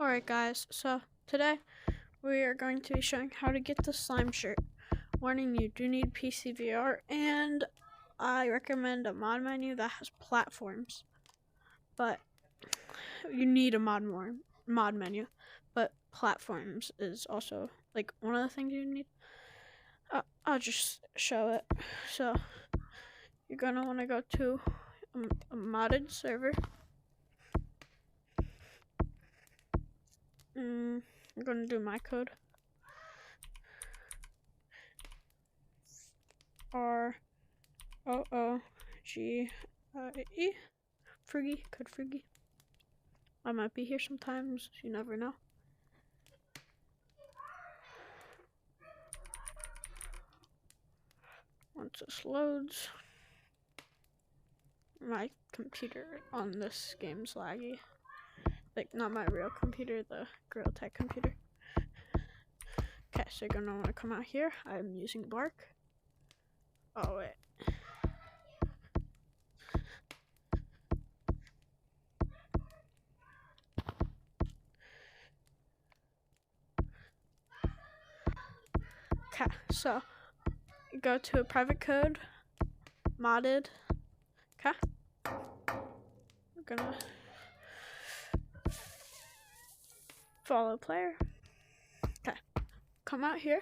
Alright guys, so today we are going to be showing how to get the slime shirt. Warning, you do need PCVR, and I recommend a mod menu that has platforms. But you need a mod menu, but platforms is also like one of the things you need. I'll just show it. So you're gonna want to go to a modded server. I'm gonna do my code. ROOGIE. Froogie, code Froogie. I might be here sometimes, you never know. Once this loads, my computer on this game's laggy. Like, not my real computer, the Gorilla Tag computer. Okay, so you're gonna want to come out here. I'm using Bark. Oh, wait. Okay, so you go to a private code, modded. Okay. We're gonna follow player. Okay, come out here.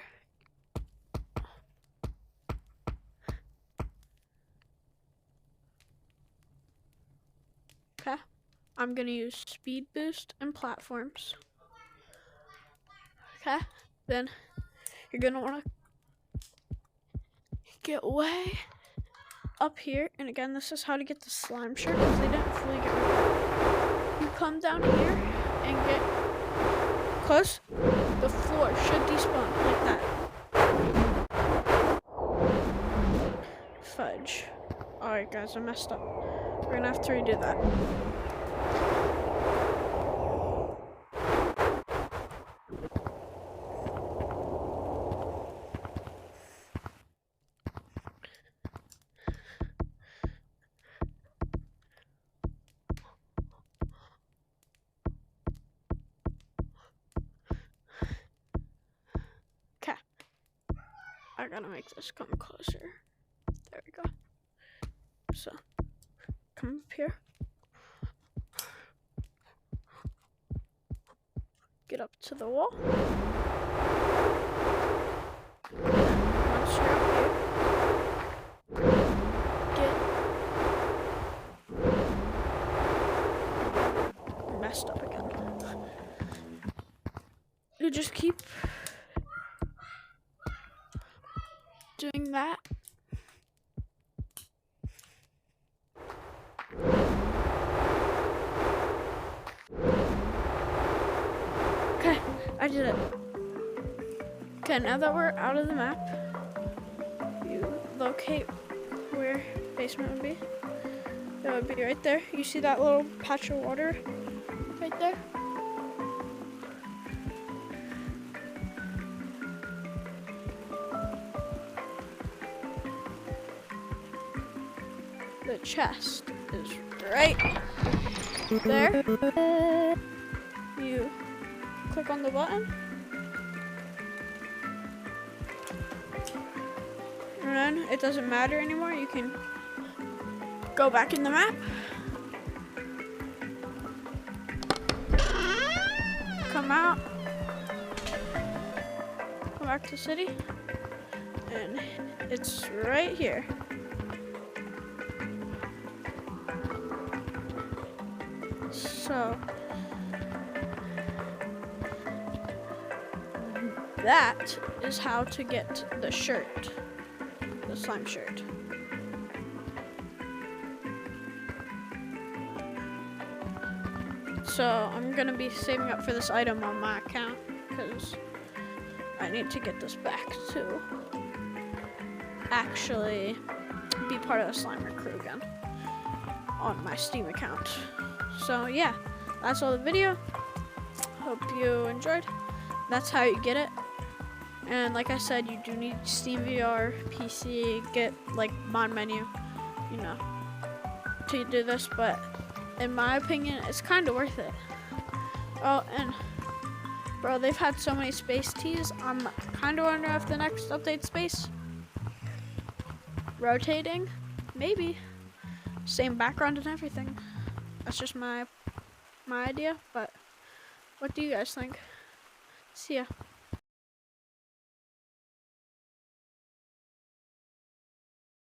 Okay, I'm gonna use speed boost and platforms. Okay, then you're gonna wanna get way up here, and again, this is how to get the slime shirt because they didn't fully get rid of it. You come down here and get close. The floor should despawn like that. Fudge. Alright guys, I messed up. We're gonna have to redo that. Okay. I gotta make this come closer. There we go. So, come up here. Get up to the wall. Once you're up here, messed up again. You just keep doing that. Okay, I did it. Okay, now that we're out of the map, you locate where basement would be. That would be right there. You see that little patch of water right there? The chest is right there. You click on the button, and then it doesn't matter anymore. You can go back in the map, come out, come back to city, and it's right here. So that is how to get the shirt, the slime shirt. So I'm gonna be saving up for this item on my account because I need to get this back to actually be part of the Slimer crew again on my Steam account. So yeah, that's all the video. Hope you enjoyed. That's how you get it. And like I said, you do need Steam VR, PC, get like mod menu, you know, to do this. But in my opinion, it's kind of worth it. Oh, and Bro, they've had so many space teas. I'm kind of wondering if the next update space. Rotating? Maybe. Same background and everything. That's just my idea, but what do you guys think? See ya.